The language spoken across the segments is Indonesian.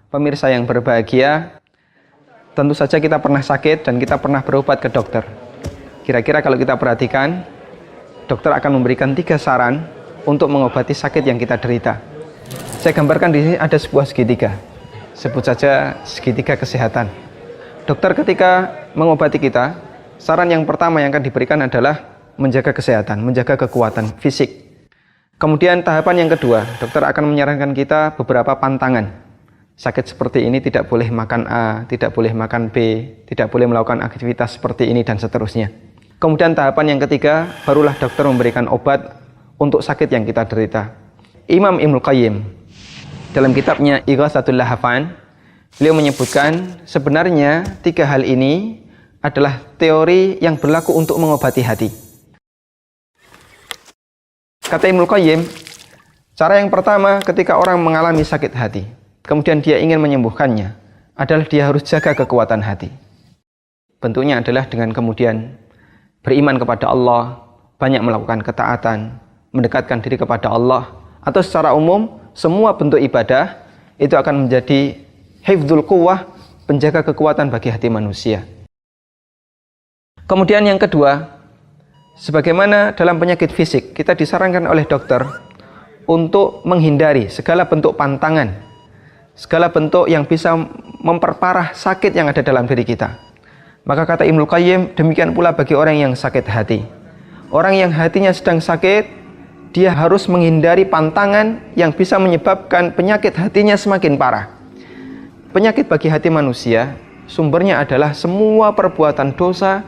Pemirsa yang berbahagia, tentu saja kita pernah sakit dan kita pernah berobat ke dokter. Kira-kira kalau kita perhatikan, dokter akan memberikan 3 saran untuk mengobati sakit yang kita derita. Saya gambarkan di sini ada sebuah segitiga. Sebut saja segitiga kesehatan. Dokter ketika mengobati kita, saran yang pertama yang akan diberikan adalah menjaga kesehatan, menjaga kekuatan fisik. Kemudian tahapan yang kedua, dokter akan menyarankan kita beberapa pantangan. Sakit seperti ini tidak boleh makan A, tidak boleh makan B, tidak boleh melakukan aktivitas seperti ini dan seterusnya. Kemudian tahapan yang ketiga, barulah dokter memberikan obat untuk sakit yang kita derita. Imam Ibnul Qayyim dalam kitabnya Ighatsatul Lahafan, beliau menyebutkan sebenarnya 3 hal ini adalah teori yang berlaku untuk mengobati hati. Kata Ibnul Qayyim, cara yang pertama ketika orang mengalami sakit hati, kemudian dia ingin menyembuhkannya, adalah dia harus jaga kekuatan hati. Bentuknya adalah dengan kemudian beriman kepada Allah, banyak melakukan ketaatan, mendekatkan diri kepada Allah, atau secara umum, semua bentuk ibadah itu akan menjadi hifdzul quwwah, penjaga kekuatan bagi hati manusia. Kemudian yang kedua, sebagaimana dalam penyakit fisik, kita disarankan oleh dokter untuk menghindari segala bentuk pantangan, segala bentuk yang bisa memperparah sakit yang ada dalam diri kita. Maka kata Ibnul Qayyim, demikian pula bagi orang yang sakit hati. Orang yang hatinya sedang sakit, dia harus menghindari pantangan yang bisa menyebabkan penyakit hatinya semakin parah. Penyakit bagi hati manusia, sumbernya adalah semua perbuatan dosa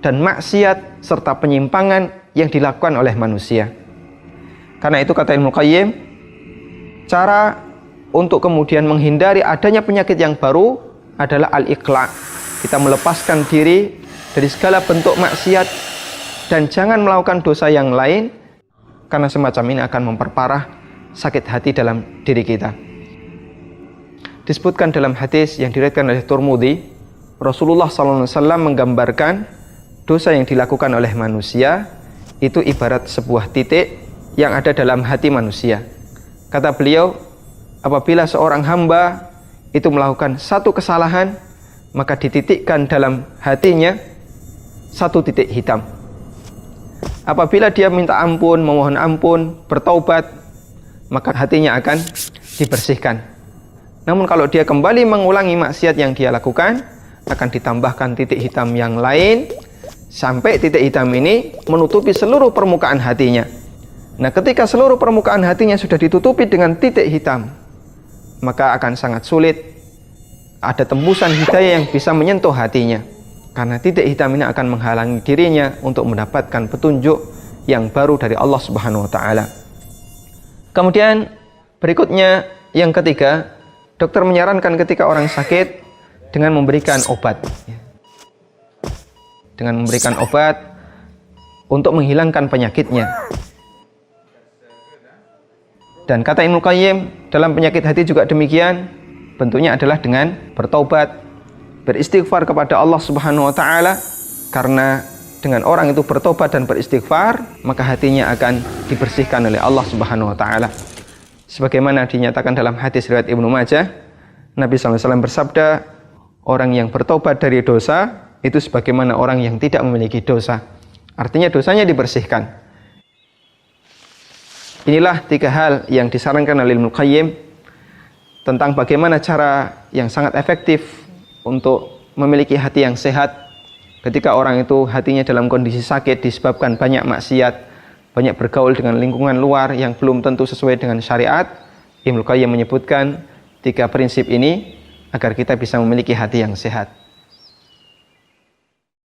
dan maksiat serta penyimpangan yang dilakukan oleh manusia. Karena itu kata Ibnul Qayyim, cara untuk kemudian menghindari adanya penyakit yang baru adalah al-iqla'. Kita melepaskan diri dari segala bentuk maksiat dan jangan melakukan dosa yang lain, karena semacam ini akan memperparah sakit hati dalam diri kita. Disebutkan dalam hadis yang diriwayatkan oleh Tirmidzi, Rasulullah SAW menggambarkan dosa yang dilakukan oleh manusia itu ibarat sebuah titik yang ada dalam hati manusia. Kata beliau, apabila seorang hamba itu melakukan satu kesalahan, maka dititikkan dalam hatinya satu titik hitam. Apabila dia minta ampun, memohon ampun, bertaubat, maka hatinya akan dibersihkan. Namun kalau dia kembali mengulangi maksiat yang dia lakukan, akan ditambahkan titik hitam yang lain, sampai titik hitam ini menutupi seluruh permukaan hatinya. Nah, ketika seluruh permukaan hatinya sudah ditutupi dengan titik hitam, maka akan sangat sulit ada tembusan hidayah yang bisa menyentuh hatinya, karena titik hitam ini akan menghalangi dirinya untuk mendapatkan petunjuk yang baru dari Allah Subhanahu wa Ta'ala. Kemudian berikutnya yang ketiga, dokter menyarankan ketika orang sakit dengan memberikan obat, dengan memberikan obat untuk menghilangkan penyakitnya. Dan kata Ibnul Qayyim, dalam penyakit hati juga demikian, bentuknya adalah dengan bertaubat, beristighfar kepada Allah Subhanahu wa Ta'ala, karena dengan orang itu bertobat dan beristighfar, maka hatinya akan dibersihkan oleh Allah Subhanahu wa Ta'ala. Sebagaimana dinyatakan dalam hadis riwayat Ibnu Majah, Nabi SAW bersabda, orang yang bertobat dari dosa itu sebagaimana orang yang tidak memiliki dosa. Artinya dosanya dibersihkan. Inilah 3 hal yang disarankan oleh Ibnul Qayyim tentang bagaimana cara yang sangat efektif untuk memiliki hati yang sehat ketika orang itu hatinya dalam kondisi sakit disebabkan banyak maksiat, banyak bergaul dengan lingkungan luar yang belum tentu sesuai dengan syariat. Ibnul Qayyim menyebutkan 3 prinsip ini agar kita bisa memiliki hati yang sehat.